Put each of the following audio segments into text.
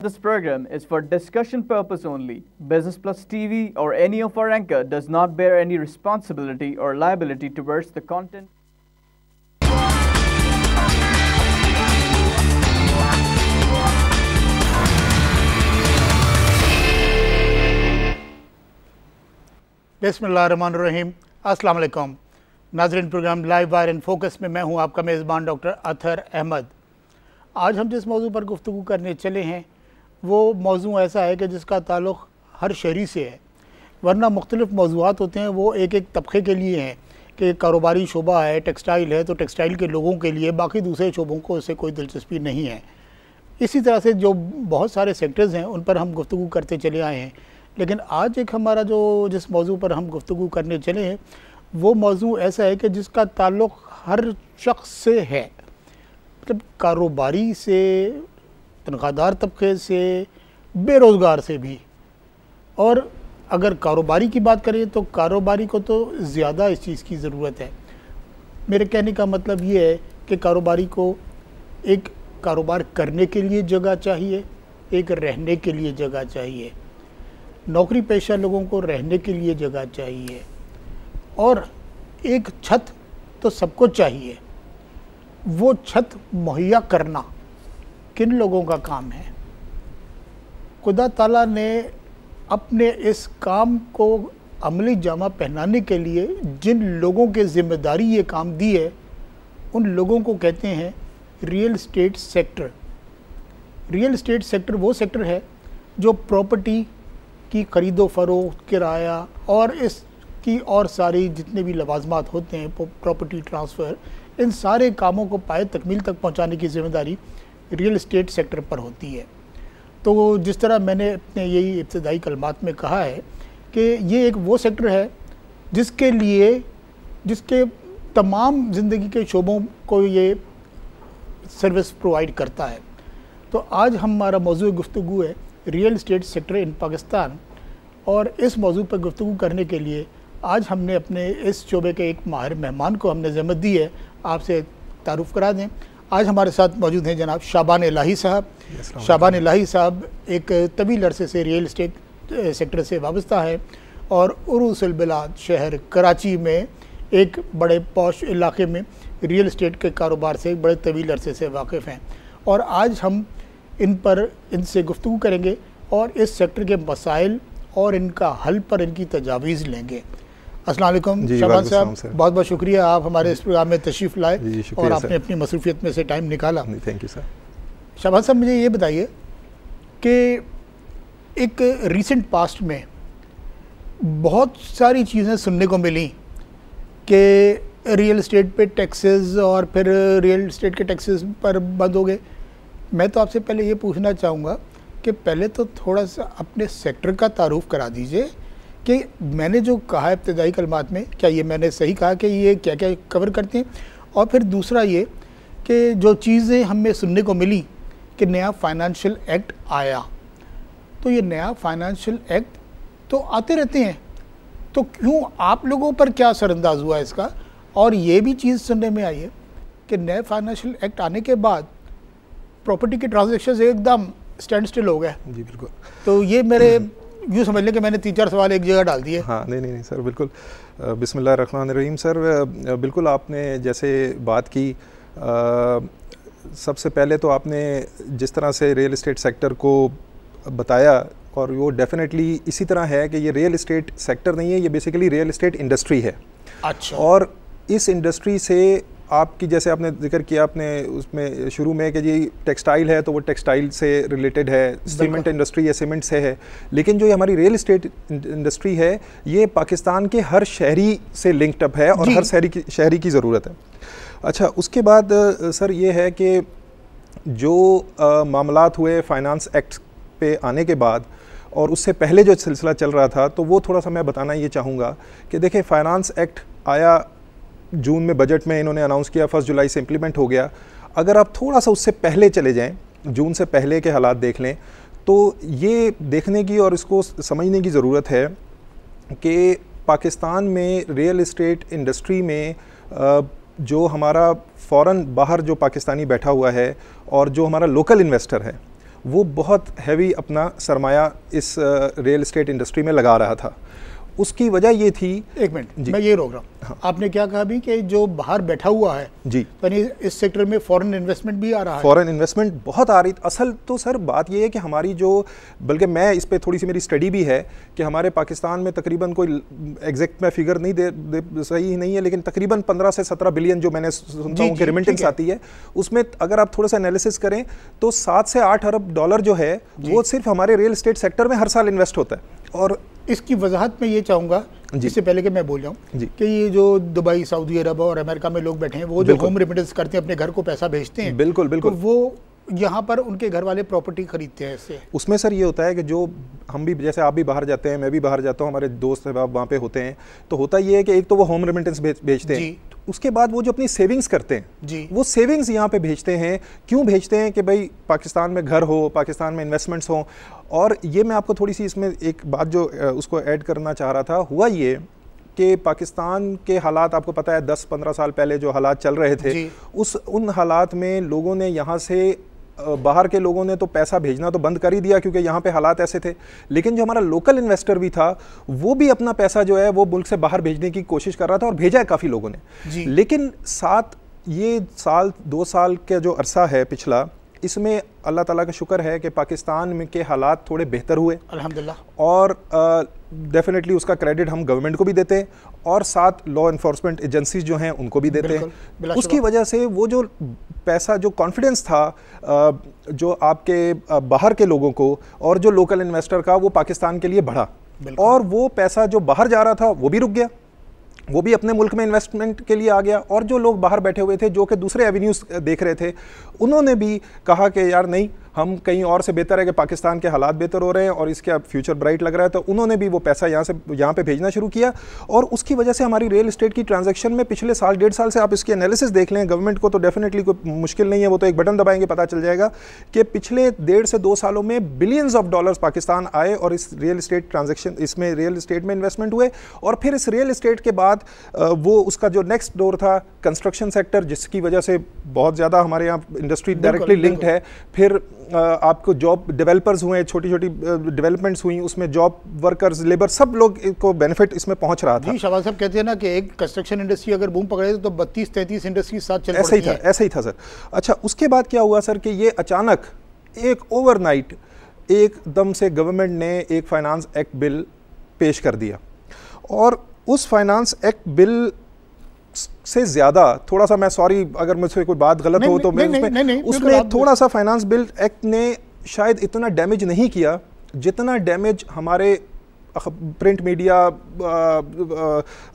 This program is for discussion purpose only. Business Plus TV or any of our anchor does not bear any responsibility or liability towards the content. बिस्मिल्लाहिर्रहमानिर्रहीम, अस्सलाम वालेकुम नाज़रीन। Program Live Wire in Focus में मैं हूं आपका मेज़बान doctor Athar Ahmad. आज हम जिस मौजू पर गुफ्तगू करने चले हैं वो मौजू ऐसा है कि जिसका ताल्लुक़ हर शहरी से है, वरना मुख्तलिफ़ मौज़ूआत होते हैं वो एक एक तबके के लिए हैं कि कारोबारी शोबा है, टेक्सटाइल है तो टेक्सटाइल के लोगों के लिए, बाकी दूसरे शोबों को इससे कोई दिलचस्पी नहीं है। इसी तरह से जो बहुत सारे सेक्टर्स हैं उन पर हम गुफ्तगू करते चले आए हैं, लेकिन आज एक हमारा जिस मौजू पर हम गुफ्तगू करने चले हैं वो मौजू ऐसा है कि जिसका ताल्लुक़ हर शख्स से है, मतलब कारोबारी से, तनख्वाहदार तबके से, बेरोज़गार से भी। और अगर कारोबारी की बात करें तो कारोबारी को तो ज़्यादा इस चीज़ की ज़रूरत है। मेरे कहने का मतलब ये है कि कारोबारी को एक कारोबार करने के लिए जगह चाहिए, एक रहने के लिए जगह चाहिए। नौकरी पेशा लोगों को रहने के लिए जगह चाहिए और एक छत तो सबको चाहिए। वो छत मुहैया करना किन लोगों का काम है? खुदा ताला ने अपने इस काम को अमली जामा पहनाने के लिए जिन लोगों के ज़िम्मेदारी ये काम दी है उन लोगों को कहते हैं real estate sector. Real estate sector वो सेक्टर है जो प्रॉपर्टी की ख़रीदो फ़रोख्त, किराया और इसकी और सारी जितने भी लवाजमात होते हैं, प्रॉपर्टी ट्रांसफ़र, इन सारे कामों को पाए तकमील तक पहुंचाने की ज़िम्मेदारी रियल एस्टेट सेक्टर पर होती है। तो जिस तरह मैंने अपने यही इब्तदाई कलमात में कहा है कि ये एक वो सेक्टर है जिसके तमाम ज़िंदगी के शोबों को ये सर्विस प्रोवाइड करता है। तो आज हमारा मौजू गुफ्तगू है real estate sector in Pakistan, और इस मौजू पर गुफ्तगू करने के लिए आज हमने अपने इस शोबे के एक माहिर मेहमान को हमने ज़हमत दी है। आपसे तारुफ़ करा दें। आज हमारे साथ मौजूद हैं जनाब शाबान इलाही साहब। शाबान इलाही साहब एक तवील अरसे से रियल एस्टेट सेक्टर से वाबस्ता है और उरूसुल बिलाद शहर कराची में एक बड़े पॉश इलाके में रियल एस्टेट के कारोबार से बड़े तवील अरसे से वाकिफ़ हैं, और आज हम इनसे गुफ्तगू करेंगे और इस सेक्टर के मसाइल और इनका हल पर इनकी तजावीज़ लेंगे। अस्सलाम वालेकुम शाबान साहब, बहुत बहुत शुक्रिया आप हमारे इस प्रोग्राम में तशरीफ़ लाए और आपने अपनी मसरूफियत में से टाइम निकाला। Thank you sir. शाबान साहब, मुझे ये बताइए कि एक रीसेंट पास्ट में बहुत सारी चीज़ें सुनने को मिली कि रियल एस्टेट पे टैक्सेस और फिर रियल एस्टेट के टैक्सेस पर बंद हो गए। मैं तो आपसे पहले ये पूछना चाहूँगा कि पहले तो थोड़ा सा अपने सेक्टर का तारुफ़ करा दीजिए कि मैंने जो कहा है इब्तदाई कलमात में, क्या ये मैंने सही कहा कि ये क्या क्या कवर करते हैं? और फिर दूसरा ये कि जो चीज़ें हमें सुनने को मिली कि नया फाइनेंशियल एक्ट आया, तो ये नया फाइनेंशियल एक्ट तो आते रहते हैं, तो क्यों आप लोगों पर क्या असरअंदाज हुआ इसका? और ये भी चीज़ सुनने में आई है कि नए फाइनेंशियल एक्ट आने के बाद प्रॉपर्टी के ट्रांजेक्शन एकदम स्टैंड स्टिल हो गए। जी बिल्कुल। तो ये मेरे यूँ समझ लें कि मैंने 3-4 सवाल एक जगह डाल दिए। हाँ, नहीं सर, बिल्कुल। बिस्मिल्लाहिर्रहमानिर्रहीम सर, बिल्कुल आपने जैसे बात की, सबसे पहले तो आपने जिस तरह से रियल एस्टेट सेक्टर को बताया, और वो डेफिनेटली इसी तरह है कि ये रियल एस्टेट सेक्टर नहीं है, ये बेसिकली रियल एस्टेट इंडस्ट्री है। अच्छा। और इस इंडस्ट्री से आपकी, जैसे आपने जिक्र किया आपने उसमें शुरू में कि जी टेक्सटाइल है तो वो टेक्सटाइल से रिलेटेड है, सीमेंट इंडस्ट्री है सीमेंट से है, लेकिन जो ये हमारी रियल एस्टेट इंडस्ट्री है ये पाकिस्तान के हर शहरी से लिंक्ड अप है और हर शहरी की ज़रूरत है। अच्छा, उसके बाद सर ये है कि जो मामलात हुए फाइनेंस एक्ट पे आने के बाद और उससे पहले जो सिलसिला चल रहा था, तो वो थोड़ा सा मैं बताना ये चाहूँगा कि देखें, फाइनेंस एक्ट आया जून में, बजट में इन्होंने अनाउंस किया, 1 जुलाई से इम्प्लीमेंट हो गया। अगर आप थोड़ा सा उससे पहले चले जाएं, जून से पहले के हालात देख लें, तो ये देखने की और इसको समझने की ज़रूरत है कि पाकिस्तान में रियल एस्टेट इंडस्ट्री में जो हमारा फ़ौरन बाहर जो पाकिस्तानी बैठा हुआ है और जो हमारा लोकल इन्वेस्टर है, वो बहुत हैवी अपना सरमाया इस रियल एस्टेट इंडस्ट्री में लगा रहा था। उसकी वजह ये थी, एक मिनट मैं ये रोक रहा हूँ। हाँ। आपने क्या कहा अभी कि जो बाहर बैठा हुआ है जी, यानी इस सेक्टर में फॉरेन इन्वेस्टमेंट भी आ रहा है? फॉरेन इन्वेस्टमेंट बहुत आ रही। असल तो सर बात ये है कि हमारी जो, बल्कि मैं इस पे थोड़ी सी मेरी स्टडी भी है कि हमारे पाकिस्तान में तकरीबन कोई एग्जैक्ट में फिगर नहीं सही नहीं है, लेकिन तकरीबन 15 से 17 बिलियन जो मैंने सुनता हूँ कि रेमिटेंस आती है, उसमें अगर आप थोड़ा सा एनालिसिस करें तो 7 से 8 अरब डॉलर जो है वो सिर्फ हमारे रियल एस्टेट सेक्टर में हर साल इन्वेस्ट होता है। और इसकी वजाहत में ये चाहूँगा इससे पहले कि मैं बोल जाऊँ कि ये जो दुबई, सऊदी अरब और अमेरिका में लोग बैठे हैं, वो जो होम रेमिटेंस करते हैं, अपने घर को पैसा भेजते हैं, बिल्कुल बिल्कुल, तो वो यहाँ पर उनके घर वाले प्रॉपर्टी खरीदते हैं इससे। उसमें सर ये होता है कि जो हम भी, जैसे आप भी बाहर जाते हैं, मैं भी बाहर जाता हूँ, हमारे दोस्त वहाँ पे होते हैं, तो होता ये है कि एक तो वो होम रेमिटेंस भेजते हैं, उसके बाद वो जो अपनी सेविंग्स करते हैं जी, वो सेविंग्स यहाँ पे भेजते हैं। क्यों भेजते हैं? कि भाई पाकिस्तान में घर हो, पाकिस्तान में इन्वेस्टमेंट्स हों। और ये मैं आपको थोड़ी सी इसमें एक बात जो उसको ऐड करना चाह रहा था, हुआ ये कि पाकिस्तान के हालात आपको पता है 10-15 साल पहले जो हालात चल रहे थे, उन हालात में लोगों ने यहाँ से, बाहर के लोगों ने तो पैसा भेजना तो बंद कर ही दिया क्योंकि यहाँ पे हालात ऐसे थे, लेकिन जो हमारा लोकल इन्वेस्टर भी था वो भी अपना पैसा जो है वो मुल्क से बाहर भेजने की कोशिश कर रहा था और भेजा है काफ़ी लोगों ने। लेकिन ये साल 2 साल का जो अरसा है पिछला, इसमें अल्लाह ताला का शुक्र है कि पाकिस्तान में के हालात थोड़े बेहतर हुए अल्हम्दुलिल्लाह, और डेफिनेटली उसका क्रेडिट हम गवर्नमेंट को भी देते हैं और साथ लॉ इन्फोर्समेंट एजेंसीज जो हैं उनको भी देते हैं। उसकी वजह से वो जो पैसा, जो कॉन्फिडेंस था जो आपके बाहर के लोगों को और जो लोकल इन्वेस्टर का, वो पाकिस्तान के लिए बढ़ा, और वो पैसा जो बाहर जा रहा था वो भी रुक गया, वो भी अपने मुल्क में इन्वेस्टमेंट के लिए आ गया। और जो लोग बाहर बैठे हुए थे जो कि दूसरे एवेन्यूज देख रहे थे, उन्होंने भी कहा कि यार नहीं, हम कहीं और से बेहतर है कि पाकिस्तान के हालात बेहतर हो रहे हैं और इसका फ्यूचर ब्राइट लग रहा है, तो उन्होंने भी वो पैसा यहाँ पे भेजना शुरू किया। और उसकी वजह से हमारी रियल एस्टेट की ट्रांजैक्शन में पिछले साल 1.5 साल से, आप इसकी एनालिसिस देख लें, गवर्नमेंट को तो डेफिनेटली कोई मुश्किल नहीं है, वो तो एक बटन दबाएंगे पता चल जाएगा कि पिछले 1.5 से 2 सालों में बिलियंस ऑफ डॉलर्स पाकिस्तान आए और इस रियल एस्टेट ट्रांजेक्शन, इसमें रियल एस्टेट में इन्वेस्टमेंट हुए। और फिर इस रियल एस्टेट के बाद वो उसका जो नेक्स्ट डोर था कंस्ट्रक्शन सेक्टर, जिसकी वजह से बहुत ज़्यादा हमारे यहाँ इंडस्ट्री डायरेक्टली लिंक्ड है। फिर आपको जॉब डेवलपर्स हुए, छोटी छोटी डेवलपमेंट्स हुई, उसमें जॉब वर्कर्स, लेबर, सब लोग को बेनिफिट इसमें पहुंच रहा था। जी, शहबाज साहब कहते हैं ना कि एक कंस्ट्रक्शन इंडस्ट्री अगर बूम पकड़े तो 32-33 इंडस्ट्री साथ चल ऐसा ही था, ऐसा ही था सर। अच्छा, उसके बाद क्या हुआ सर कि ये अचानक एक ओवरनाइट एकदम से गवर्नमेंट ने एक फाइनेंस एक्ट बिल पेश कर दिया, और उस फाइनेंस एक्ट बिल से ज़्यादा, थोड़ा सा मैं सॉरी अगर मुझसे कोई बात गलत हो तो मैं उसमें थोड़ा सा फाइनेंस बिल एक्ट ने शायद इतना डैमेज नहीं किया जितना डैमेज हमारे प्रिंट मीडिया,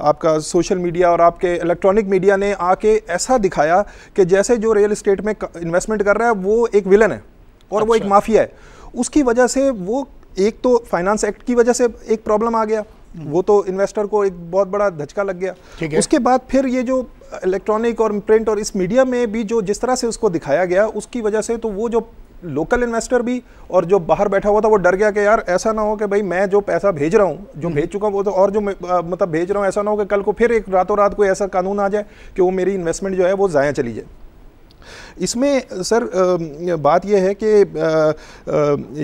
आपका सोशल मीडिया और आपके इलेक्ट्रॉनिक मीडिया ने आके ऐसा दिखाया कि जैसे जो रियल एस्टेट में इन्वेस्टमेंट कर रहा है वो एक विलन है और वो एक माफिया है। उसकी वजह से वो, एक तो फाइनेंस एक्ट की वजह से एक प्रॉब्लम आ गया, वो तो इन्वेस्टर को एक बहुत बड़ा धचका लग गया। उसके बाद फिर ये जो इलेक्ट्रॉनिक और प्रिंट और इस मीडिया में भी जो जिस तरह से उसको दिखाया गया, उसकी वजह से तो वो जो लोकल इन्वेस्टर भी और जो बाहर बैठा हुआ था वो डर गया कि यार ऐसा ना हो कि भाई मैं जो पैसा भेज रहा हूँ, जो भेज चुका हूँ वो तो, और जो मतलब भेज रहा हूँ, ऐसा ना हो कि कल को फिर एक रातों रात कोई ऐसा कानून आ जाए कि वो मेरी इन्वेस्टमेंट जो है वो ज़ाया चली जाए। इसमें सर बात यह है कि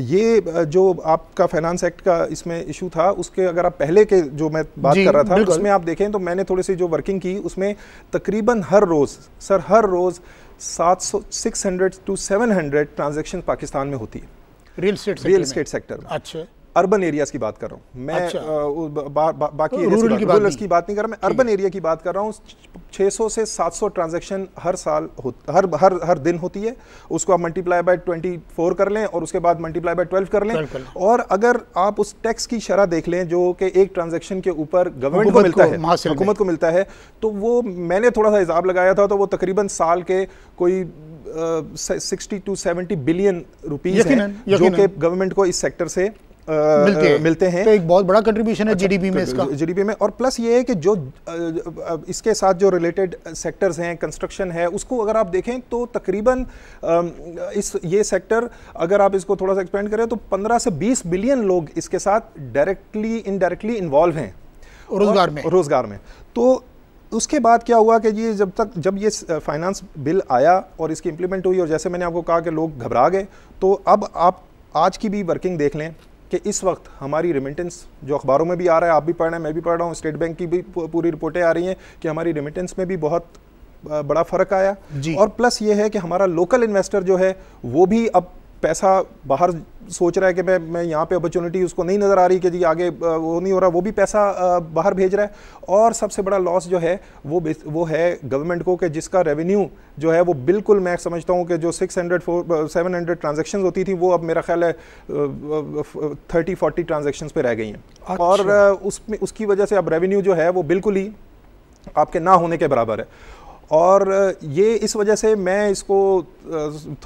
ये जो आपका फाइनेंस एक्ट का इसमें इशू था, उसके अगर आप पहले के जो मैं बात कर रहा था उसमें आप देखें तो मैंने थोड़ी सी जो वर्किंग की, उसमें तकरीबन हर रोज़ 600 to 700 ट्रांजैक्शन पाकिस्तान में होती है रियल एस्टेट सेक्टर में। अच्छा, अर्बन एरियाज की बात कर रहा हूँ मैं। अच्छा। बाकी रूरल की बात नहीं कर रहा मैं, अर्बन एरिया की बात कर रहा हूँ। 600 से 700 ट्रांजैक्शन हर साल हर दिन होती है। उसको आप मल्टीप्लाई बाय 24 कर लें और उसके बाद मल्टीप्लाई बाय 12 कर लें, और अगर आप उस टैक्स की शरह देख लें जो कि एक ट्रांजैक्शन के ऊपर गवर्नमेंट को मिलता है, हुकूमत को मिलता है, तो वो मैंने थोड़ा सा हिसाब लगाया था, तो वो तकरीबन साल के कोई 60 to 70 बिलियन रुपीस हैं जो कि गवर्नमेंट को इस सेक्टर से मिलते हैं। तो एक बहुत बड़ा कंट्रीब्यूशन है जीडीपी में इसका, जीडीपी में। और प्लस ये है कि जो इसके साथ जो रिलेटेड सेक्टर्स हैं, कंस्ट्रक्शन है, उसको अगर आप देखें तो तकरीबन ये सेक्टर अगर आप इसको थोड़ा सा एक्सपेंड करें तो 15 से 20 बिलियन लोग इसके साथ डायरेक्टली इनडायरेक्टली इन्वॉल्व हैं रोजगार में। तो उसके बाद क्या हुआ कि जी जब ये फाइनेंस बिल आया और इसकी इम्प्लीमेंट हुई, और जैसे मैंने आपको कहा कि लोग घबरा गए, तो अब आप आज की भी वर्किंग देख लें कि इस वक्त हमारी रेमिटेंस जो अखबारों में भी आ रहा है, आप भी पढ़ रहे हैं, मैं भी पढ़ रहा हूँ, स्टेट बैंक की भी पूरी रिपोर्टें आ रही हैं कि हमारी रेमिटेंस में भी बहुत बड़ा फ़र्क आया जी। और प्लस ये है कि हमारा लोकल इन्वेस्टर जो है वो भी अब पैसा बाहर सोच रहा है कि मैं यहाँ पे अपॉर्चुनिटी उसको नहीं नज़र आ रही कि जी आगे वो नहीं हो रहा, वो भी पैसा बाहर भेज रहा है। और सबसे बड़ा लॉस जो है वो है गवर्नमेंट को, कि जिसका रेवेन्यू जो है वो बिल्कुल, मैं समझता हूँ कि जो 600-700 ट्रांजेक्शन होती थी वो अब मेरा ख्याल है 30-40 ट्रांजेक्शन पे रह गई हैं। अच्छा। और उसकी वजह से अब रेवेन्यू जो है वो बिल्कुल ही आपके ना होने के बराबर है। और ये इस वजह से मैं इसको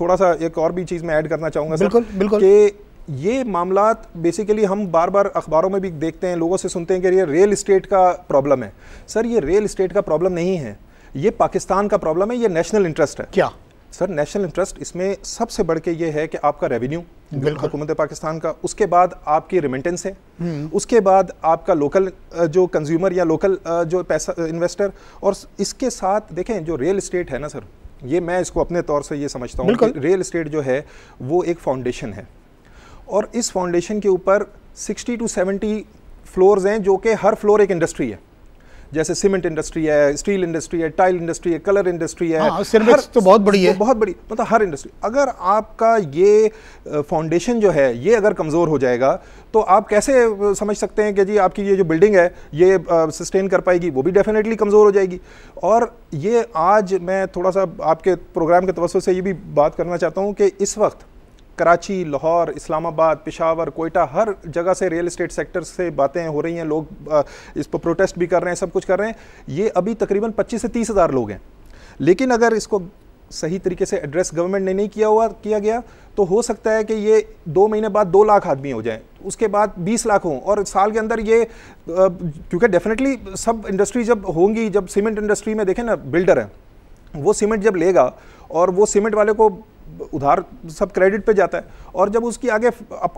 थोड़ा सा एक और भी चीज़ में ऐड करना चाहूँगा बिल्कुल कि ये मामलात बेसिकली हम बार बार अखबारों में भी देखते हैं, लोगों से सुनते हैं कि ये रियल इस्टेट का प्रॉब्लम है। सर, ये रियल इस्टेट का प्रॉब्लम नहीं है, ये पाकिस्तान का प्रॉब्लम है, ये नेशनल इंटरेस्ट है। क्या सर? नेशनल इंटरेस्ट इसमें सबसे बढ़ के ये है कि आपका रेवेन्यू हुकूमत पाकिस्तान का, उसके बाद आपकी रेमिटेंस है, उसके बाद आपका लोकल जो कंज्यूमर या लोकल जो पैसा इन्वेस्टर, और इसके साथ देखें जो रियल इस्टेट है ना सर, ये मैं इसको अपने तौर से ये समझता हूँ कि रियल इस्टेट जो है वो एक फाउंडेशन है, और इस फाउंडेशन के ऊपर 60 to 70 फ्लोर्स हैं, जो कि हर फ्लोर एक इंडस्ट्री है। जैसे सीमेंट इंडस्ट्री है, स्टील इंडस्ट्री है, टाइल इंडस्ट्री है, कलर इंडस्ट्री है। हर तो बहुत बड़ी है, बहुत बड़ी, मतलब हर इंडस्ट्री। अगर आपका ये फाउंडेशन जो है ये अगर कमज़ोर हो जाएगा तो आप कैसे समझ सकते हैं कि जी आपकी ये जो बिल्डिंग है ये सस्टेन कर पाएगी? वो भी डेफिनेटली कमज़ोर हो जाएगी। और ये आज मैं थोड़ा सा आपके प्रोग्राम के तवज्जो से ये भी बात करना चाहता हूँ कि इस वक्त कराची, लाहौर, इस्लामाबाद, पेशावर, कोयटा, हर जगह से रियल इस्टेट सेक्टर से बातें हो रही हैं, लोग इस पर प्रोटेस्ट भी कर रहे हैं, सब कुछ कर रहे हैं। ये अभी तकरीबन 25 से 30 हज़ार लोग हैं, लेकिन अगर इसको सही तरीके से एड्रेस गवर्नमेंट ने नहीं किया गया तो हो सकता है कि ये 2 महीने बाद 2 लाख आदमी हो जाएं, उसके बाद 20 लाख हों, और साल के अंदर ये क्योंकि डेफिनेटली सब इंडस्ट्री जब होंगी, जब सीमेंट इंडस्ट्री में देखें ना, बिल्डर है वो सीमेंट जब लेगा और वो सीमेंट वाले को उधार सब क्रेडिट पे जाता है, और जब उसकी आगे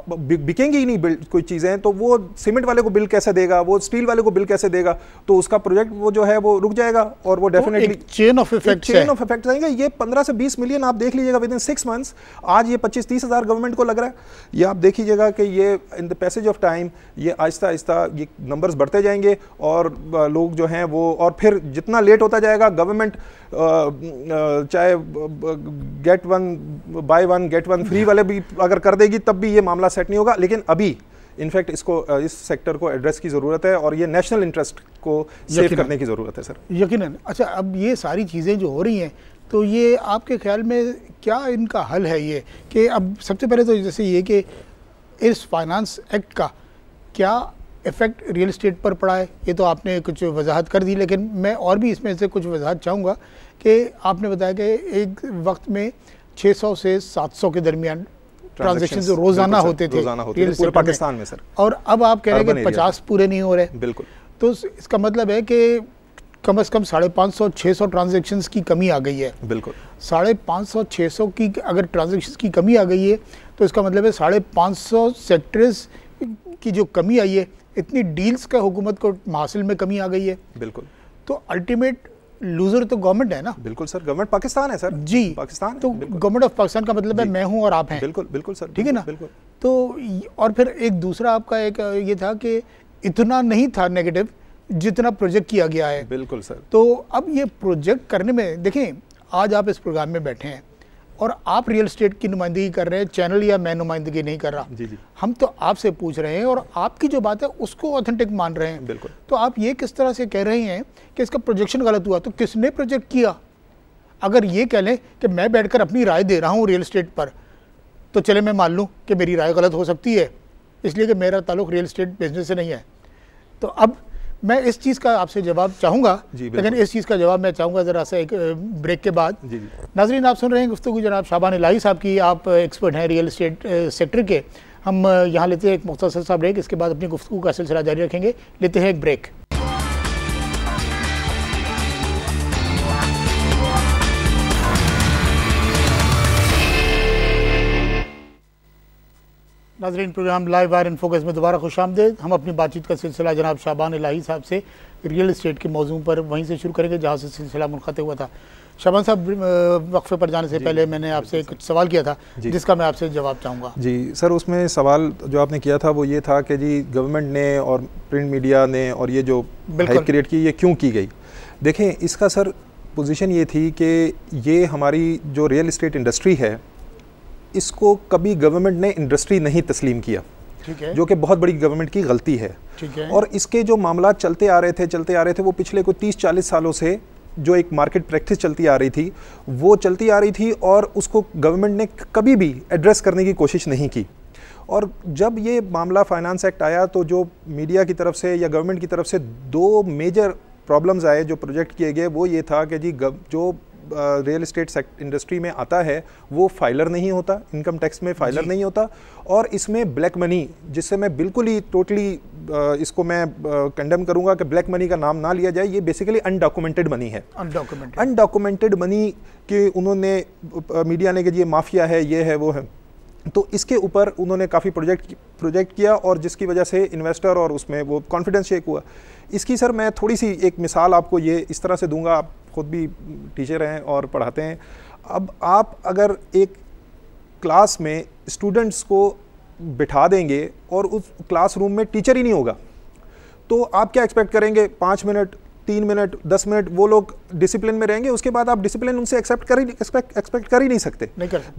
बिकेंगी ही नहीं कोई चीज़ें, तो वो सीमेंट वाले को बिल कैसे देगा, वो स्टील वाले को बिल कैसे देगा, तो उसका प्रोजेक्ट वो जो है वो रुक जाएगा। और वो डेफिनेटली चेन ऑफ इफेक्ट आएंगे। ये 15 से 20 मिलियन आप देख लीजिएगा विद इन 6 मंथ्स। आज ये 25-30 हज़ार गवर्नमेंट को लग रहा है, ये आप देख लीजिएगा कि ये in the passage of time ये आहिस्ता आहिस्ता ये नंबर्स बढ़ते जाएंगे, और लोग जो हैं वो, और फिर जितना लेट होता जाएगा गवर्नमेंट चाहे get one by one get one free वाले भी अगर कर देगी तब भी ये मामला सेट नहीं होगा। लेकिन अभी इनफैक्ट इसको इस सेक्टर को एड्रेस की ज़रूरत है, और ये नेशनल इंटरेस्ट को सेव करने की ज़रूरत है सर, यकीनन। अच्छा, अब ये सारी चीज़ें जो हो रही हैं, तो ये आपके ख्याल में क्या इनका हल है? ये कि अब सबसे पहले तो जैसे ये कि इस फाइनेंस एक्ट का क्या इफ़ेक्ट रियल इस्टेट पर पड़ा है, ये तो आपने कुछ वजाहत कर दी, लेकिन मैं और भी इसमें से कुछ वजाहत चाहूँगा कि आपने बताया कि एक वक्त में 600 से 700 के दरमियान ट्रांजैक्शन जो रोज़ाना होते थे पूरे पाकिस्तान में सर, और अब आप कह रहे हैं कि 50 पूरे नहीं हो रहे। बिल्कुल। तो इसका मतलब है कि कम से कम 550-600 ट्रांजैक्शंस की कमी आ गई है। बिल्कुल। 550-600 की अगर ट्रांजैक्शंस की कमी आ गई है तो इसका मतलब है 550 सेक्टर्स की जो कमी आई है, इतनी डील्स का हुकूमत को हासिल में कमी आ गई है। बिल्कुल। तो अल्टीमेट लूजर तो गवर्नमेंट है ना। बिल्कुल सर, गवर्नमेंट पाकिस्तान है सर जी, पाकिस्तान। तो गवर्नमेंट ऑफ पाकिस्तान का मतलब है मैं हूं और आप हैं। बिल्कुल बिल्कुल सर, ठीक है ना। बिल्कुल। तो और फिर एक दूसरा आपका एक ये था कि इतना नहीं था नेगेटिव जितना प्रोजेक्ट किया गया है। बिल्कुल सर। तो अब ये प्रोजेक्ट करने में देखें, आज आप इस प्रोग्राम में बैठे हैं और आप रियल एस्टेट की नुमाइंदगी कर रहे हैं, चैनल या मैं नुमाइंदगी नहीं कर रहा। जी जी। हम तो आपसे पूछ रहे हैं और आपकी जो बात है उसको ऑथेंटिक मान रहे हैं। बिल्कुल। तो आप ये किस तरह से कह रहे हैं कि इसका प्रोजेक्शन गलत हुआ? तो किसने प्रोजेक्ट किया? अगर ये कह लें कि मैं बैठकर अपनी राय दे रहा हूँ रियल एस्टेट पर, तो चले मैं मान लूँ कि मेरी राय गलत हो सकती है, इसलिए कि मेरा ताल्लुक रियल एस्टेट बिजनेस से नहीं है। तो अब मैं इस चीज़ का आपसे जवाब चाहूँगा, लेकिन इस चीज़ का जवाब मैं चाहूँगा ज़रा सा एक ब्रेक के बाद। जी जी। नाज़रीन, आप सुन रहे हैं गुफ्तगू जनाब शाबान इलाही साहब की। आप एक्सपर्ट हैं रियल एस्टेट सेक्टर के। हम यहाँ लेते हैं एक मुख्तसर सा ब्रेक, इसके बाद अपनी गुफ्तगू का सिलसिला जारी रखेंगे। लेते हैं एक ब्रेक। नाज़रीन, program Live Wire in Focus में दोबारा खुशामदीद। हम अपनी बातचीत का सिलसिला जनाब शाबान इलाही साहब से रियल इस्टेट के मौजू पर वहीं से शुरू करेंगे जहाँ से सिलसिला मुनक़ते हुआ था। शाबान साहब, वक्फे पर जाने से पहले मैंने आपसे कुछ सवाल किया था जिसका मैं आपसे जवाब चाहूँगा। जी सर, उसमें सवाल जो आपने किया था वो ये था कि जी गवर्नमेंट ने और प्रिंट मीडिया ने और ये जो हाइप क्रिएट की, ये क्यों की गई? देखें, इसका सर पोजीशन ये थी कि ये हमारी जो रियल इस्टेट इंडस्ट्री है इसको कभी गवर्नमेंट ने इंडस्ट्री नहीं तस्लीम किया, ठीक है, जो कि बहुत बड़ी गवर्नमेंट की गलती है। ठीक है। और इसके जो मामला चलते आ रहे थे वो पिछले कोई 30-40 सालों से जो एक मार्केट प्रैक्टिस चलती आ रही थी वो चलती आ रही थी और उसको गवर्नमेंट ने कभी भी एड्रेस करने की कोशिश नहीं की। और जब ये मामला फाइनेंस एक्ट आया तो जो मीडिया की तरफ से या गवर्नमेंट की तरफ से दो मेजर प्रॉब्लम्स आए जो प्रोजेक्ट किए गए, वो ये था कि जी जो रियल इस्टेट इंडस्ट्री में आता है वो फाइलर नहीं होता, इनकम टैक्स में फाइलर नहीं होता, और इसमें ब्लैक मनी, जिससे मैं बिल्कुल ही टोटली इसको मैं कंडेम करूंगा कि ब्लैक मनी का नाम ना लिया जाए। ये बेसिकली अनडॉक्यूमेंटेड मनी है। अनडॉक्यूमेंटेड मनी के उन्होंने मीडिया ने कि ये माफिया है, ये है, वो है, तो इसके ऊपर उन्होंने काफ़ी प्रोजेक्ट किया और जिसकी वजह से इन्वेस्टर और उसमें वो कॉन्फिडेंस शेक हुआ। इसकी सर मैं थोड़ी सी एक मिसाल आपको ये इस तरह से दूंगा, आप खुद भी टीचर हैं और पढ़ाते हैं। अब आप अगर एक क्लास में स्टूडेंट्स को बिठा देंगे और उस क्लासरूम में टीचर ही नहीं होगा तो आप क्या एक्सपेक्ट करेंगे? 5 मिनट, 3 मिनट, 10 मिनट वो लोग डिसिप्लिन में रहेंगे, उसके बाद आप डिसिप्लिन उनसे एक्सपेक्ट कर ही नहीं सकते।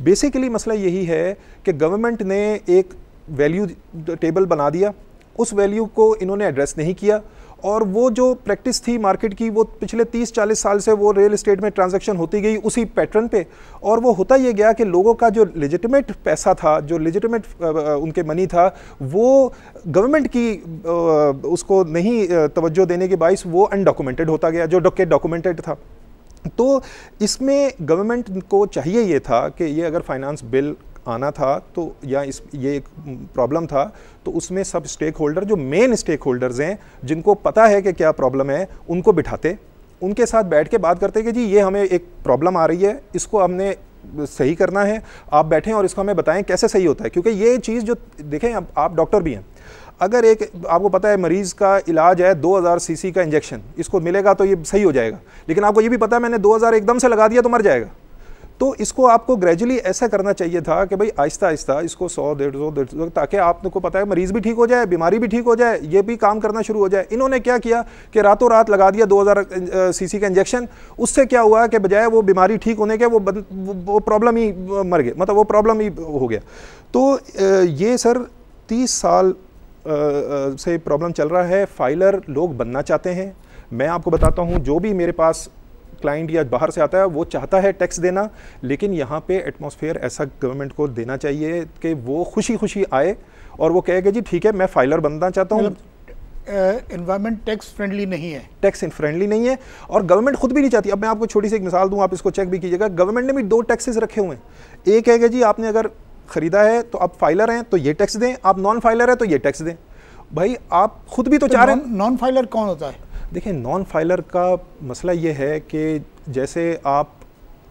बेसिकली मसला यही है कि गवर्नमेंट ने एक वैल्यू टेबल बना दिया, उस वैल्यू को इन्होंने एड्रेस नहीं किया, और वो जो प्रैक्टिस थी मार्केट की वो पिछले 30-40 साल से वो रियल इस्टेट में ट्रांजैक्शन होती गई उसी पैटर्न पे, और वो होता ये गया कि लोगों का जो लेजिटिमेट पैसा था, जो लेजिटिमेट उनके मनी था, वो गवर्नमेंट की उसको नहीं तवज्जो देने के बाइस वो अनडॉक्यूमेंटेड होता गया, जो डॉक्यूमेंटेड था। तो इसमें गवर्नमेंट को चाहिए ये था कि ये अगर फाइनेंस बिल आना था तो या ये एक प्रॉब्लम था तो उसमें सब स्टेक होल्डर, जो मेन स्टेक होल्डर्स हैं जिनको पता है कि क्या प्रॉब्लम है, उनको बिठाते, उनके साथ बैठ के बात करते कि जी ये हमें एक प्रॉब्लम आ रही है, इसको हमने सही करना है, आप बैठें और इसको हमें बताएं कैसे सही होता है। क्योंकि ये चीज़ जो देखें, आप डॉक्टर भी हैं, अगर एक आपको पता है मरीज़ का इलाज है 2000 सीसी का इंजेक्शन, इसको मिलेगा तो ये सही हो जाएगा, लेकिन आपको ये भी पता है मैंने 2000 एकदम से लगा दिया तो मर जाएगा। तो इसको आपको ग्रेजुअली ऐसा करना चाहिए था कि भाई आहिस्ता आहिस्ता इसको 100-150, ताकि आपको पता है मरीज़ भी ठीक हो जाए, बीमारी भी ठीक हो जाए, ये भी काम करना शुरू हो जाए। इन्होंने क्या किया कि रातों रात लगा दिया 2000 सीसी का इंजेक्शन। उससे क्या हुआ कि बजाय वो बीमारी ठीक होने के वो प्रॉब्लम ही मर गए, मतलब वो प्रॉब्लम ही हो गया। तो ये सर 30 साल से प्रॉब्लम चल रहा है। फाइलर लोग बनना चाहते हैं। मैं आपको बताता हूँ, जो भी मेरे पास क्लाइंट या बाहर से आता है वो चाहता है टैक्स देना, लेकिन यहाँ पे एटमॉस्फेयर ऐसा गवर्नमेंट को देना चाहिए कि वो खुशी खुशी आए और वो कहे कि जी ठीक है मैं फाइलर बनना चाहता हूँ। एनवायरनमेंट टैक्स फ्रेंडली नहीं है, टैक्स फ्रेंडली नहीं है, और गवर्नमेंट खुद भी नहीं चाहती। अब मैं आपको छोटी सी एक मिसाल दूँ, आप इसको चेक भी कीजिएगा। गवर्नमेंट ने भी 2 टैक्सेस रखे हुए हैं। एक है कि जी आपने अगर ख़रीदा है तो आप फाइलर हैं तो ये टैक्स दें, आप नॉन फाइलर है तो ये टैक्स दें। भाई आप खुद भी तो चाह रहे हैं। नॉन फाइलर कौन होता है? देखिए, नॉन फाइलर का मसला ये है कि जैसे आप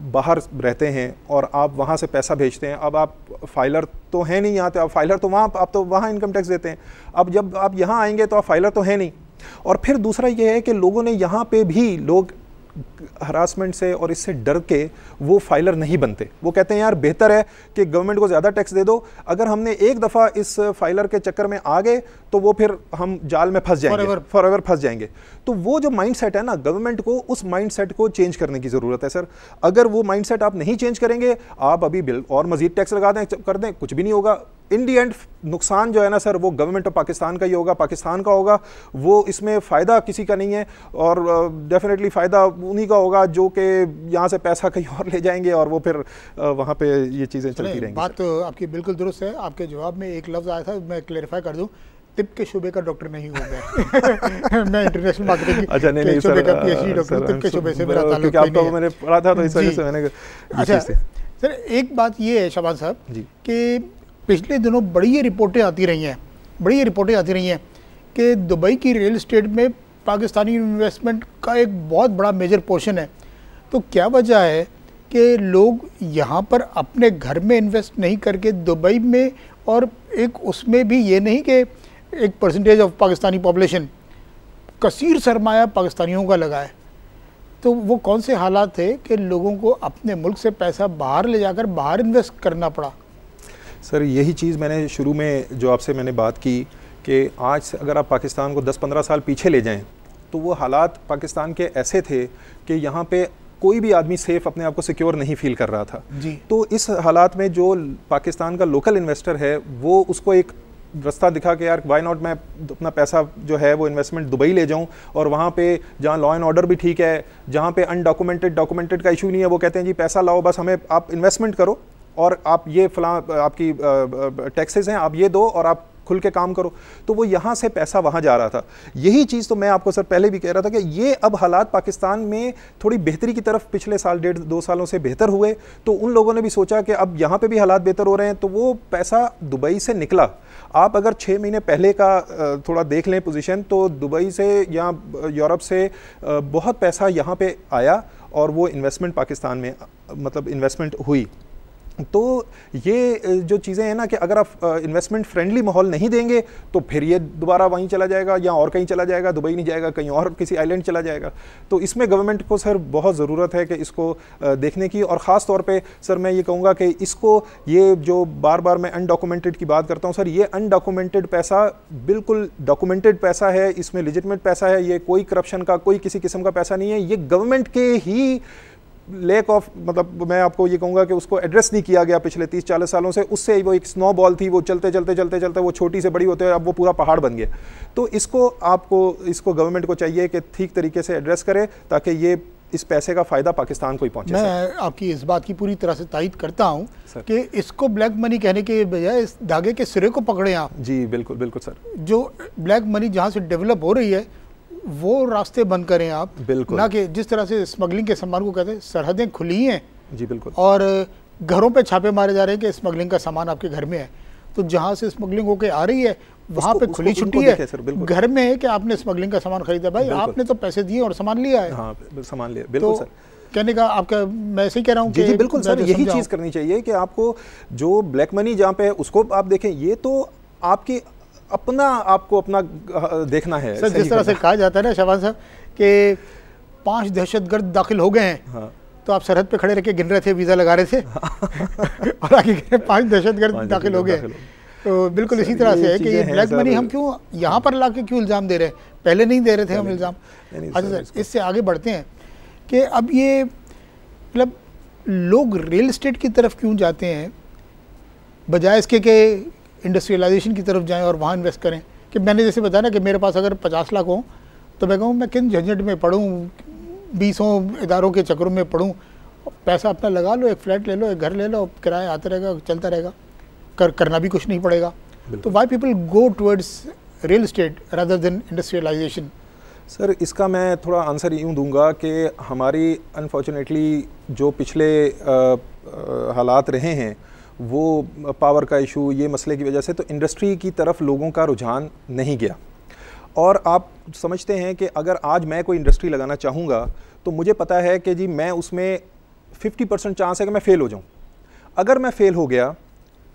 बाहर रहते हैं और आप वहाँ से पैसा भेजते हैं, अब आप फाइलर तो हैं नहीं यहाँ पे, आप फाइलर तो वहाँ, आप तो वहाँ इनकम टैक्स देते हैं। अब जब आप यहाँ आएंगे तो आप फाइलर तो हैं नहीं। और फिर दूसरा ये है कि लोगों ने यहाँ पे भी लोग हरासमेंट से और इससे डर के वो फाइलर नहीं बनते। वो कहते हैं यार बेहतर है कि गवर्नमेंट को ज़्यादा टैक्स दे दो, अगर हमने एक दफ़ा इस फाइलर के चक्कर में आ गए तो वो फिर हम जाल में फंस जाएंगे, फॉरएवर फंस जाएंगे। तो वो जो माइंडसेट है ना, गवर्नमेंट को उस माइंडसेट को चेंज करने की ज़रूरत है सर। अगर वो माइंडसेट आप नहीं चेंज करेंगे, आप अभी बिल और मज़ीद टैक्स लगा दें, कर दें, कुछ भी नहीं होगा। इन दी एंड नुकसान जो है ना सर, वो गवर्नमेंट ऑफ पाकिस्तान का ही होगा, पाकिस्तान का होगा। वो इसमें फ़ायदा किसी का नहीं है, और डेफिनेटली फ़ायदा उन्हीं का होगा जो कि यहाँ से पैसा कहीं और ले जाएंगे और वो फिर वहाँ पे ये चीज़ें चलती रहेंगी। बात तो आपकी बिल्कुल दुरुस्त है। आपके जवाब में एक लफ्ज़ आया था, मैं क्लेरिफाई कर दूँ, तिब के शुबे का डॉक्टर नहीं हो गया। मैं इंटरनेशनल मार्केटिंग के शुबे का PhD डॉक्टर, तिब के शुबे से मेरा ताल्लुक नहीं है, क्योंकि आपको मैंने पढ़ा था तो इस वजह से मैंने। अच्छा सर, एक बात ये है शाबान साहब कि पिछले दिनों बड़ी ये रिपोर्टें आती रही हैं कि दुबई की रियल इस्टेट में पाकिस्तानी इन्वेस्टमेंट का एक बहुत बड़ा मेजर पोर्शन है। तो क्या वजह है कि लोग यहाँ पर अपने घर में इन्वेस्ट नहीं करके दुबई में और एक उसमें भी ये नहीं कि एक परसेंटेज ऑफ पाकिस्तानी पॉपुलेशन, कसीर सरमाया पाकिस्तानियों का लगा है, तो वो कौन से हालात थे कि लोगों को अपने मुल्क से पैसा बाहर ले जाकर बाहर इन्वेस्ट करना पड़ा? सर यही चीज़ मैंने शुरू में जो आपसे मैंने बात की कि आज से अगर आप पाकिस्तान को 10-15 साल पीछे ले जाएं तो वो हालात पाकिस्तान के ऐसे थे कि यहाँ पे कोई भी आदमी सेफ अपने आप को सिक्योर नहीं फील कर रहा था जी। तो इस हालात में जो पाकिस्तान का लोकल इन्वेस्टर है वो उसको एक रास्ता दिखा कि यार वाई नॉट मैं अपना पैसा जो है वो इन्वेस्टमेंट दुबई ले जाऊं और वहाँ पे जहाँ लॉ एंड ऑर्डर भी ठीक है, जहाँ पे अनडॉक्यूमेंटेड डॉक्यूमेंटेड का इशू नहीं है, वो कहते हैं जी पैसा लाओ बस हमें आप इन्वेस्टमेंट करो और आप ये फलां आपकी टैक्सेस हैं आप ये दो और आप खुल के काम करो, तो वो यहाँ से पैसा वहाँ जा रहा था। यही चीज़ तो मैं आपको सर पहले भी कह रहा था कि ये अब हालात पाकिस्तान में थोड़ी बेहतरी की तरफ पिछले साल 1.5-2 सालों से बेहतर हुए, तो उन लोगों ने भी सोचा कि अब यहाँ पे भी हालात बेहतर हो रहे हैं, तो वो पैसा दुबई से निकला। आप अगर 6 महीने पहले का थोड़ा देख लें पोजीशन, तो दुबई से या यूरोप से बहुत पैसा यहाँ पे आया और वो इन्वेस्टमेंट पाकिस्तान में मतलब इन्वेस्टमेंट हुई। तो ये जो चीज़ें हैं ना कि अगर आप इन्वेस्टमेंट फ्रेंडली माहौल नहीं देंगे तो फिर ये दोबारा वहीं चला जाएगा या और कहीं चला जाएगा, दुबई नहीं जाएगा, कहीं और किसी आइलैंड चला जाएगा। तो इसमें गवर्नमेंट को सर बहुत ज़रूरत है कि इसको देखने की, और ख़ास तौर पे सर मैं ये कहूँगा कि इसको ये जो बार बार मैं अनडॉक्यूमेंटेड की बात करता हूँ सर, ये अनडॉक्यूमेंटेड पैसा बिल्कुल डॉक्यूमेंटेड पैसा है, इसमें लेजिटिमेट पैसा है, ये कोई करप्शन का कोई किसी किस्म का पैसा नहीं है, ये गवर्नमेंट के ही लैक ऑफ मतलब मैं आपको ये कहूँगा कि उसको एड्रेस नहीं किया गया पिछले 30-40 सालों से। उससे वो एक स्नो बॉल थी, वो चलते चलते चलते चलते वो छोटी से बड़ी होते हुए अब वो पूरा पहाड़ बन गया। तो इसको गवर्नमेंट को चाहिए कि ठीक तरीके से एड्रेस करे ताकि ये इस पैसे का फ़ायदा पाकिस्तान को ही पहुँचे। मैं आपकी इस बात की पूरी तरह से तायद करता हूँ कि इसको ब्लैक मनी कहने के बजाय इस धागे के सिरे को पकड़े आप। जी बिल्कुल बिल्कुल सर, जो ब्लैक मनी जहाँ से डेवलप हो रही है वो रास्ते बंद करें आप, बिल्कुल ना कि जिस तरह से स्मगलिंग के सामान को कहते हैं सरहदें खुली हैं जी बिल्कुल, और घरों पे छापे मारे जा रहे हैं कि स्मगलिंग का सामान आपके घर में है, तो जहाँ से स्मगलिंग होके आ रही है वहाँ पे खुली छुट्टी है, घर में है कि आपने स्मगलिंग का सामान खरीदा, भाई आपने तो पैसे दिए और सामान लिया है। हाँ सामान लिया, बिल्कुल सर। कहने का आपका मैं ऐसे ही कह रहा हूँ कि बिल्कुल सर यही चीज़ करनी चाहिए कि आपको जो ब्लैक मनी जहाँ पे है उसको आप देखें, ये तो आपकी आपको अपना देखना है। सर जिस तरह से कहा जाता है ना शहबाज साहब कि 5 दहशतगर्द दाखिल हो गए हैं, हाँ। तो आप सरहद पे खड़े रह के गिन रहे थे, वीज़ा लगा रहे थे और आगे 5 दहशतगर्द दाखिल हो गए। तो बिल्कुल इसी तरह से है कि ये ब्लैक मनी हम क्यों यहाँ पर ला के क्यों इल्ज़ाम दे रहे हैं, पहले नहीं दे रहे थे हम इल्ज़ाम। अच्छा सर इससे आगे बढ़ते हैं कि अब ये मतलब लोग रियल इस्टेट की तरफ क्यों जाते हैं बजाय इसके कि इंडस्ट्रियलाइजेशन की तरफ जाएं और वहाँ इन्वेस्ट करें। कि मैंने जैसे बताया ना कि मेरे पास अगर 50 लाख हो तो मैं कहूँ मैं किन झंझट में पढ़ूँ, 20 इदारों के चक्रों में पढ़ूँ, पैसा अपना लगा लो, एक फ्लैट ले लो, एक घर ले लो, किराया आता रहेगा, चलता रहेगा, करना भी कुछ नहीं पड़ेगा। तो why people go towards real estate rather than industrialization? Sir इसका मैं थोड़ा आंसर यूँ दूंगा कि हमारी अनफॉर्चुनेटली जो पिछले हालात रहे हैं वो पावर का इशू, ये मसले की वजह से तो इंडस्ट्री की तरफ लोगों का रुझान नहीं गया। और आप समझते हैं कि अगर आज मैं कोई इंडस्ट्री लगाना चाहूँगा तो मुझे पता है कि जी मैं उसमें 50% चांस है कि मैं फ़ेल हो जाऊँ। अगर मैं फ़ेल हो गया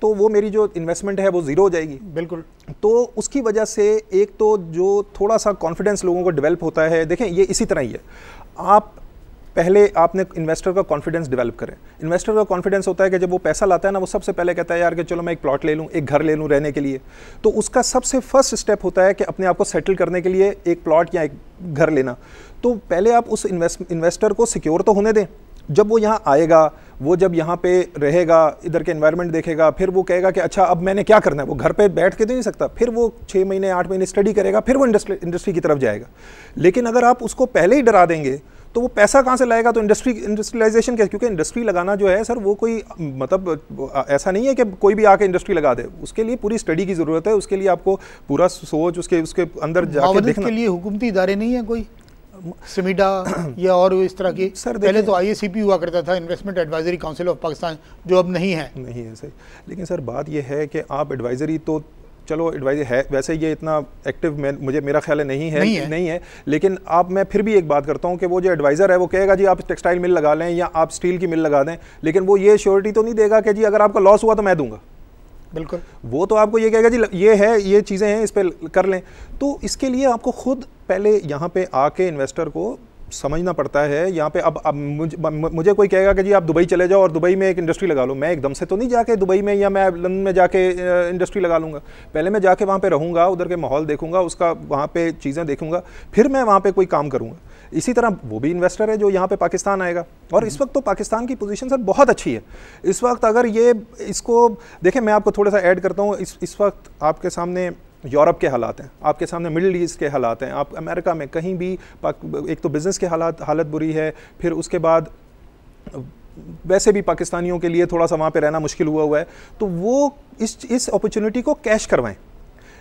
तो वो मेरी जो इन्वेस्टमेंट है वो ज़ीरो हो जाएगी। बिल्कुल। तो उसकी वजह से एक तो जो थोड़ा सा कॉन्फिडेंस लोगों को डेवलप होता है, देखें ये इसी तरह ही है, आप पहले आपने इन्वेस्टर का कॉन्फिडेंस डेवलप करें। इन्वेस्टर का कॉन्फिडेंस होता है कि जब वो पैसा लाता है ना, वो सबसे पहले कहता है यार कि चलो मैं एक प्लॉट ले लूँ, एक घर ले लूँ रहने के लिए। तो उसका सबसे फर्स्ट स्टेप होता है कि अपने आप को सेटल करने के लिए एक प्लॉट या एक घर लेना। तो पहले आप उस इन्वेस्टर को सिक्योर तो होने दें। जब वो यहाँ आएगा, वो जब यहाँ पे रहेगा, इधर के एनवायरनमेंट देखेगा, फिर वो कहेगा कि अच्छा अब मैंने क्या करना है। वो घर पे बैठ के तो नहीं सकता, फिर वो 6 महीने 8 महीने स्टडी करेगा, फिर वो इंडस्ट्री की तरफ जाएगा। लेकिन अगर आप उसको पहले ही डरा देंगे तो वो पैसा कहाँ से लाएगा? तो इंडस्ट्रियलाइजेशन क्या, क्योंकि इंडस्ट्री लगाना जो है सर वो कोई मतलब ऐसा नहीं है कि कोई भी आके इंडस्ट्री लगा दे। उसके लिए पूरी स्टडी की ज़रूरत है, उसके लिए आपको पूरा सोच उसके अंदर जाके देखना। के लिए हुकूमती इदारे नहीं है कोई, समीडा या और इस तरह की? सर पहले तो IACP हुआ करता था, investment advisory council of Pakistan, जो अब नहीं है सही। लेकिन सर बात यह है कि आप एडवाइजरी तो चलो एडवाइजर है, वैसे ये इतना एक्टिव मेरा ख्याल है नहीं है। लेकिन आप मैं फिर भी एक बात करता हूँ कि वो जो एडवाइज़र है वो कहेगा जी आप टेक्सटाइल मिल लगा लें या आप स्टील की मिल लगा दें, लेकिन वो ये श्योरिटी तो नहीं देगा कि जी अगर आपका लॉस हुआ तो मैं दूंगा। बिल्कुल। वो तो आपको ये कहेगा जी ये है, ये चीज़ें हैं, इस पे कर लें। तो इसके लिए आपको खुद पहले यहाँ पे आके इन्वेस्टर को समझना पड़ता है। यहाँ पे अब मुझे कोई कहेगा कि जी आप दुबई चले जाओ और दुबई में एक इंडस्ट्री लगा लो, मैं एकदम से तो नहीं जाके दुबई में या मैं लंदन में जाके इंडस्ट्री लगा लूँगा। पहले मैं जाके वहाँ पे रहूँगा, उधर के माहौल देखूँगा, उसका वहाँ पे चीज़ें देखूँगा, फिर मैं वहाँ पे कोई काम करूँगा। इसी तरह वो भी इन्वेस्टर है जो यहाँ पे पाकिस्तान आएगा। और इस वक्त तो पाकिस्तान की पोजीशन सर बहुत अच्छी है। इस वक्त अगर ये इसको देखें, मैं आपको थोड़ा सा ऐड करता हूँ। इस वक्त आपके सामने यूरोप के हालात हैं, आपके सामने मिडिल ईस्ट के हालात हैं, आप अमेरिका में कहीं भी एक तो बिज़नेस के हालत बुरी है, फिर उसके बाद वैसे भी पाकिस्तानियों के लिए थोड़ा सा वहाँ पे रहना मुश्किल हुआ है। तो वो इस अपॉर्चुनिटी को कैश करवाएं।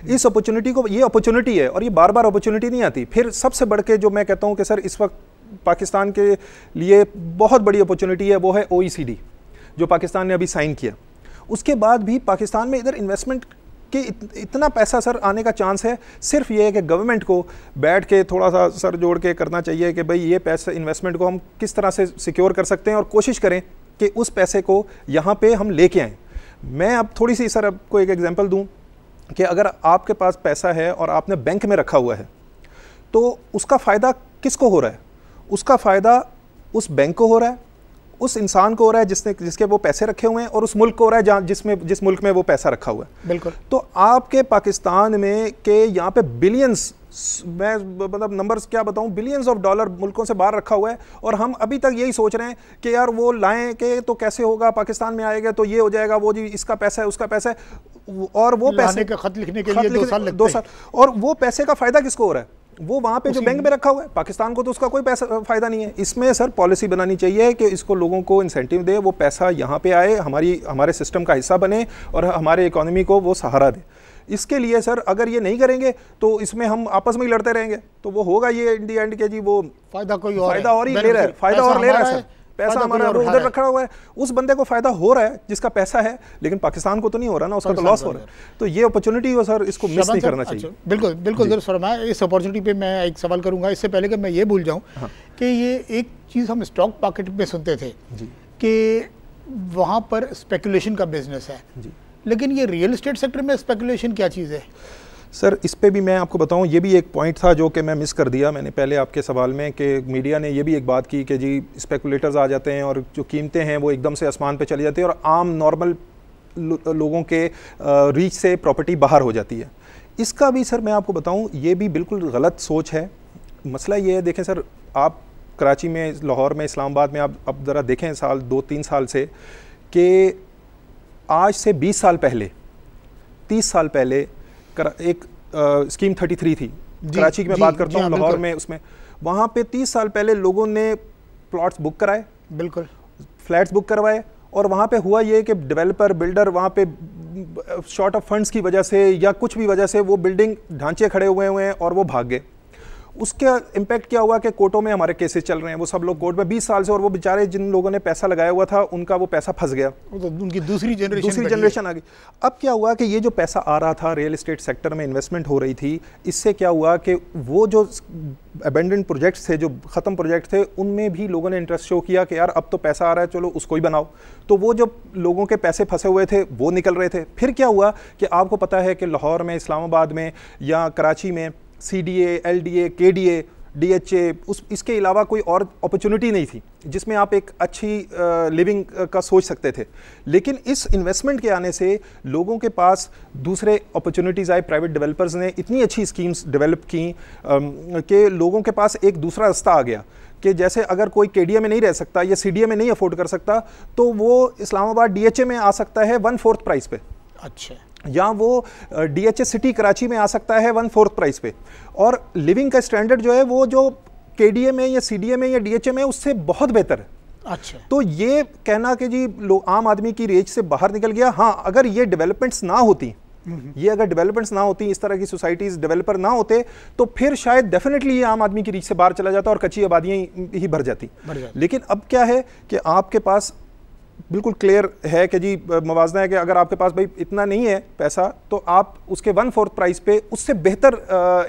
इस अपॉर्चुनिटी को, ये अपॉर्चुनिटी है और ये बार बार अपॉर्चुनिटी नहीं आती। फिर सबसे बढ़ के जो मैं कहता हूँ कि सर इस वक्त पाकिस्तान के लिए बहुत बड़ी अपॉर्चुनिटी है, वो है OECD जो पाकिस्तान ने अभी साइन किया। उसके बाद भी पाकिस्तान में इधर इन्वेस्टमेंट कि इतना पैसा सर आने का चांस है। सिर्फ ये है कि गवर्नमेंट को बैठ के थोड़ा सा सर जोड़ के करना चाहिए कि भाई ये पैसे इन्वेस्टमेंट को हम किस तरह से सिक्योर कर सकते हैं और कोशिश करें कि उस पैसे को यहाँ पे हम लेके आएँ। मैं अब थोड़ी सी सर आपको एक एग्जांपल दूं कि अगर आपके पास पैसा है और आपने बैंक में रखा हुआ है तो उसका फ़ायदा किसको हो रहा है? उसका फ़ायदा उस बैंक को हो रहा है, उस इंसान को हो रहा है जिसके वो पैसे रखे हुए हैं, और उस मुल्क को हो रहा है जिस मुल्क में वो पैसा रखा हुआ है। बिल्कुल। तो आपके पाकिस्तान में के यहाँ पे बिलियंस, मैं मतलब नंबर्स क्या बताऊं, बिलियंस ऑफ डॉलर मुल्कों से बाहर रखा हुआ है और हम अभी तक यही सोच रहे हैं कि यार वो लाएं के तो कैसे होगा, पाकिस्तान में आएगा तो ये हो जाएगा, वो जी इसका पैसा है उसका पैसा है, और वो पैसे का खत लिखने के लिए 2 साल लगते 2 साल, और वो पैसे का फायदा किसको हो रहा है? वो वहाँ पे जो बैंक में रखा हुआ है। पाकिस्तान को तो उसका कोई पैसा फ़ायदा नहीं है। इसमें सर पॉलिसी बनानी चाहिए कि इसको लोगों को इंसेंटिव दे, वो पैसा यहाँ पे आए, हमारे सिस्टम का हिस्सा बने और हमारे इकोनॉमी को वो सहारा दे। इसके लिए सर अगर ये नहीं करेंगे तो इसमें हम आपस में ही लड़ते रहेंगे, तो वो होगा ये इन दी एंड के जी वो फ़ायदा कोई और फ़ायदा और ही ले रहा है, फ़ायदा और ले रहा है सर, पैसा हमारा उधर रखा हुआ है, उस बंदे को फ़ायदा हो रहा है जिसका पैसा है, लेकिन पाकिस्तान को तो नहीं हो रहा ना, उसका तो लॉस हो रहा है। तो ये अपॉर्चुनिटी हो सर, इसको मिस नहीं करना चाहिए। बिल्कुल बिल्कुल जरूर फरमाएं। इस अपॉर्चुनिटी पे मैं एक सवाल करूंगा, इससे पहले कि मैं ये भूल जाऊं कि ये एक चीज़ हम स्टॉक मार्केट में सुनते थे कि वहाँ पर स्पेकुलेशन का बिजनेस है, लेकिन ये रियल एस्टेट सेक्टर में स्पेकुलेशन क्या चीज़ है? सर इस पे भी मैं आपको बताऊं, ये भी एक पॉइंट था जो कि मैं मिस कर दिया मैंने पहले आपके सवाल में, कि मीडिया ने ये भी एक बात की कि जी स्पेकुलेटर्स आ जाते हैं और जो कीमतें हैं वो एकदम से आसमान पे चली जाती है और आम नॉर्मल लोगों के रीच से प्रॉपर्टी बाहर हो जाती है। इसका भी सर मैं आपको बताऊं, ये भी बिल्कुल गलत सोच है। मसला ये है, देखें सर, आप कराची में, लाहौर में, इस्लामाबाद में आप अब ज़रा देखें साल 2-3 साल से, कि आज से 20 साल पहले, 30 साल पहले एक स्कीम 33 थी, कराची की मैं बात करता हूँ, लाहौर में, उसमें वहाँ पे 30 साल पहले लोगों ने प्लॉट्स बुक कराए, बिल्कुल फ्लैट्स बुक करवाए, और वहाँ पे हुआ ये कि डेवलपर बिल्डर वहाँ पे शॉर्ट ऑफ फंड्स की वजह से या कुछ भी वजह से वो बिल्डिंग ढांचे खड़े हुए हैं और वो भाग गए। उसका इम्पैक्ट क्या हुआ कि कोर्टों में हमारे केसेस चल रहे हैं, वो सब लोग कोर्ट में 20 साल से, और वो बेचारे जिन लोगों ने पैसा लगाया हुआ था उनका वो पैसा फंस गया, तो उनकी दूसरी जनरेशन आ गई। अब क्या हुआ कि ये जो पैसा आ रहा था, रियल एस्टेट सेक्टर में इन्वेस्टमेंट हो रही थी, इससे क्या हुआ कि वो जो अबेंडन प्रोजेक्ट्स थे, जो ख़त्म प्रोजेक्ट थे, उनमें भी लोगों ने इंटरेस्ट शो किया कि यार अब तो पैसा आ रहा है, चलो उसको ही बनाओ। तो वो जो लोगों के पैसे फंसे हुए थे वो निकल रहे थे। फिर क्या हुआ कि आपको पता है कि लाहौर में, इस्लामाबाद में या कराची में CDA, LDA, KDA, DHA, इसके अलावा कोई और अपॉर्चुनिटी नहीं थी जिसमें आप एक अच्छी लिविंग का सोच सकते थे। लेकिन इस इन्वेस्टमेंट के आने से लोगों के पास दूसरे अपॉर्चुनिटीज़ आए। प्राइवेट डेवलपर्स ने इतनी अच्छी स्कीम्स डेवलप की कि लोगों के पास एक दूसरा रास्ता आ गया कि जैसे अगर कोई KDA में नहीं रह सकता या CDA में नहीं अफोर्ड कर सकता, तो वो इस्लामाबाद DHA में आ सकता है 1/4 प्राइस पे। अच्छा। या वो DHA सिटी कराची में आ सकता है 1/4 प्राइस पे, और लिविंग का स्टैंडर्ड जो है वो जो KDA में या CDA में या DHA में उससे बहुत बेहतर है। अच्छा। तो ये कहना कि जी आम आदमी की रेंज से बाहर निकल गया। हाँ, अगर ये डेवलपमेंट्स ना होती, ना होती, इस तरह की सोसाइटीज़, डेवलपर ना होते, तो फिर शायद डेफिनेटली ये आम आदमी की रीच से बाहर चला जाता और कच्ची आबादियाँ ही भर जाती। लेकिन अब क्या है कि आपके पास बिल्कुल क्लियर है कि जी मवाजना है कि अगर आपके पास भाई इतना नहीं है पैसा तो आप उसके 1/4 प्राइस पे उससे बेहतर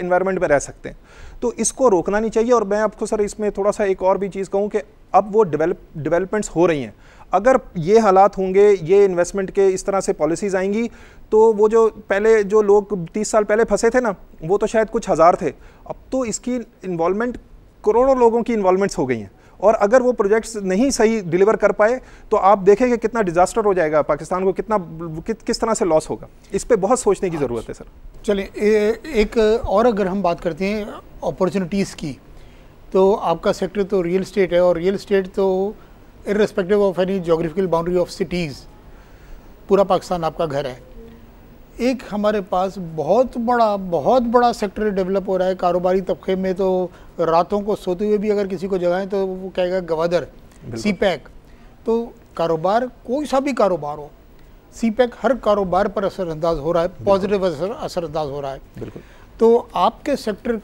इन्वायरमेंट में रह सकते हैं। तो इसको रोकना नहीं चाहिए। और मैं आपको सर इसमें थोड़ा सा एक और भी चीज़ कहूँ कि अब वो डेवलपमेंट्स हो रही हैं, अगर ये हालात होंगे, ये इन्वेस्टमेंट के इस तरह से पॉलिसीज़ आएंगी, तो वो जो पहले जो लोग 30 साल पहले फंसे थे ना, वो तो शायद कुछ हज़ार थे, अब तो इसकी इन्वॉल्वमेंट करोड़ों लोगों की इन्वॉल्वमेंट्स हो गई हैं। और अगर वो प्रोजेक्ट्स नहीं सही डिलीवर कर पाए तो आप देखें कि कितना डिजास्टर हो जाएगा, पाकिस्तान को कितना किस तरह से लॉस होगा। इस पे बहुत सोचने की ज़रूरत है सर। चलिए एक और अगर हम बात करते हैं अपॉर्चुनिटीज़ की, तो आपका सेक्टर तो रियल इस्टेट है, और रियल इस्टेट तो irrespective of any geographical boundary of cities, पूरा पाकिस्तान आपका घर है। एक हमारे पास बहुत बड़ा सेक्टर डेवलप हो रहा है कारोबारी तबके में, तो रातों को सोते हुए भी अगर किसी को जगाएं तो वो कहेगा गवादर, सीपैक। तो कारोबार कोई सा भी कारोबार हो, सीपैक हर कारोबार पर असरअंदाज हो रहा है, पॉजिटिव असरअंदाज हो रहा है। बिल्कुल। तो आपके सेक्टर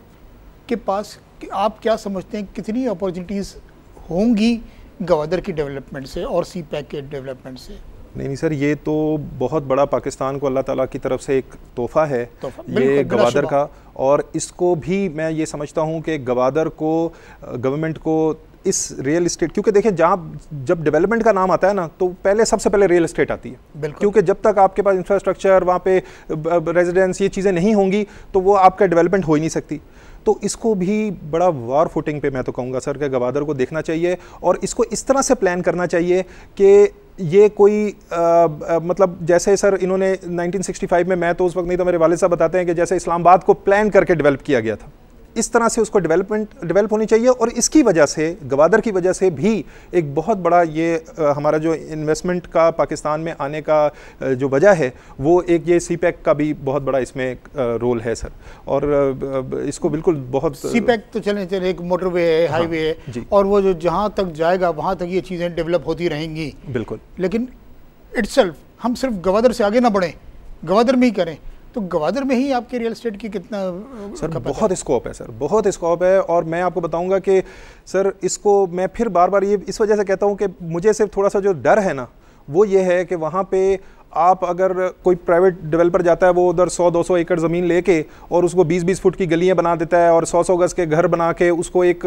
के पास आप क्या समझते हैं कितनी अपॉर्चुनिटीज़ होंगी गवादर की डेवलपमेंट से और सीपैक के डेवलपमेंट से? नहीं सर, ये तो बहुत बड़ा पाकिस्तान को अल्लाह ताला की तरफ से एक तोहफा है ये गवादर का। और इसको भी मैं ये समझता हूँ कि गवादर को, गवर्नमेंट को इस रियल इस्टेट, क्योंकि देखें जब डेवलपमेंट का नाम आता है ना तो पहले सबसे पहले रियल इस्टेट आती है, क्योंकि जब तक आपके पास इंफ्रास्ट्रक्चर, वहाँ पे रेजिडेंस, ये चीज़ें नहीं होंगी तो वो आपका डेवलपमेंट हो ही नहीं सकती। तो इसको भी बड़ा वार फुटिंग पे मैं तो कहूँगा सर कि गवादर को देखना चाहिए और इसको इस तरह से प्लान करना चाहिए कि ये कोई मतलब जैसे सर इन्होंने 1965 में, मैं तो उस वक्त नहीं, तो मेरे वालिद साहब बताते हैं कि जैसे इस्लामाबाद को प्लान करके डेवलप किया गया था, इस तरह से उसको डेवलप होनी चाहिए। और इसकी वजह से, गवादर की वजह से भी एक बहुत बड़ा ये हमारा जो इन्वेस्टमेंट का पाकिस्तान में आने का जो वजह है, वो एक ये सीपैक का भी बहुत बड़ा इसमें रोल है सर। और इसको बिल्कुल बहुत, सीपैक तो चले एक मोटरवे है, हाईवे है, और वो जो जहाँ तक जाएगा वहाँ तक ये चीज़ें डेवलप होती रहेंगी। बिल्कुल। लेकिन इटसेल्फ हम सिर्फ गवादर से आगे ना बढ़ें, गवादर में ही करें, तो गवादर में ही आपके रियल एस्टेट की कितना सर बहुत स्कोप है सर, बहुत स्कोप है। और मैं आपको बताऊंगा कि सर इसको मैं फिर बार बार ये इस वजह से कहता हूं कि मुझे सिर्फ थोड़ा सा जो डर है ना वो ये है कि वहाँ पे आप अगर कोई प्राइवेट डेवलपर जाता है, वो उधर 100-200 एकड़ ज़मीन लेके और उसको 20-20 फुट की गलियाँ बना देता है और 100-100 गज़ के घर बना के उसको एक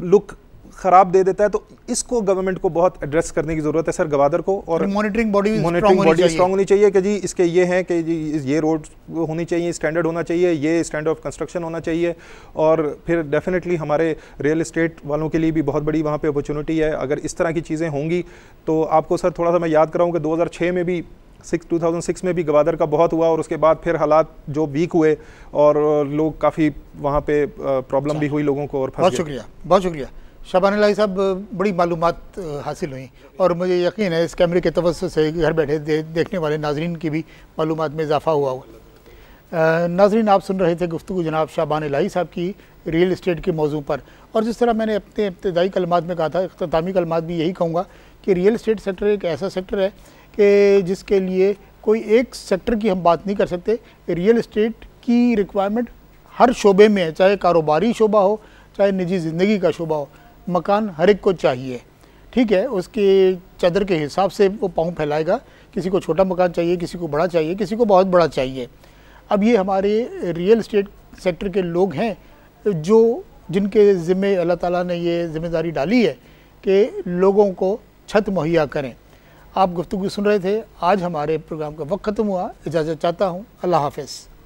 लुक ख़राब दे देता है। तो इसको गवर्नमेंट को बहुत एड्रेस करने की ज़रूरत है सर, गवादर को। और मॉनिटरिंग बॉडी स्ट्रांग होनी चाहिए कि जी इसके ये हैं कि जी ये रोड होनी चाहिए, स्टैंडर्ड होना चाहिए, ये स्टैंडर्ड ऑफ कंस्ट्रक्शन होना चाहिए। और फिर डेफिनेटली हमारे रियल इस्टेट वालों के लिए भी बहुत बड़ी वहाँ पे अपॉर्चुनिटी है अगर इस तरह की चीज़ें होंगी। तो आपको सर थोड़ा सा मैं याद कराऊँ कि 2006 में भी 2006 में भी गवादर का बहुत हुआ और उसके बाद फिर हालात जो वीक हुए और लोग काफ़ी वहाँ पे प्रॉब्लम भी हुई लोगों को। और बहुत शुक्रिया शाबान इलाही साहब, बड़ी मालूमात हासिल हुई और मुझे यकीन है इस कैमरे के तवज्जुह से घर बैठे देखने वाले नाजरीन की भी मालूमात में इजाफा हुआ होगा। नाजरीन, आप सुन रहे थे गुफ्तगू जनाब शाबान इलाही साहब की रियल इस्टेट के मौजू पर। और जिस तरह मैंने अपने इब्तदाई कलमात में कहा था, इख्तितामी कलमात भी यही कहूँगा कि रियल इस्टेट सेक्टर एक ऐसा सेक्टर है कि जिसके लिए कोई एक सेक्टर की हम बात नहीं कर सकते। रियल इस्टेट की रिक्वायरमेंट हर शोबे में है, चाहे कारोबारी शोबा हो, चाहे निजी ज़िंदगी का शोबा हो, मकान हर एक को चाहिए। ठीक है, उसके चादर के हिसाब से वो पाँव फैलाएगा, किसी को छोटा मकान चाहिए, किसी को बड़ा चाहिए, किसी को बहुत बड़ा चाहिए। अब ये हमारे रियल इस्टेट सेक्टर के लोग हैं जिनके ज़िम्मे अल्लाह ताला ने ये ज़िम्मेदारी डाली है कि लोगों को छत मुहैया करें। आप गुफ्तगू सुन रहे थे। आज हमारे प्रोग्राम का वक्त ख़त्म हुआ, इजाज़त चाहता हूँ। अल्लाह हाफ़िज़।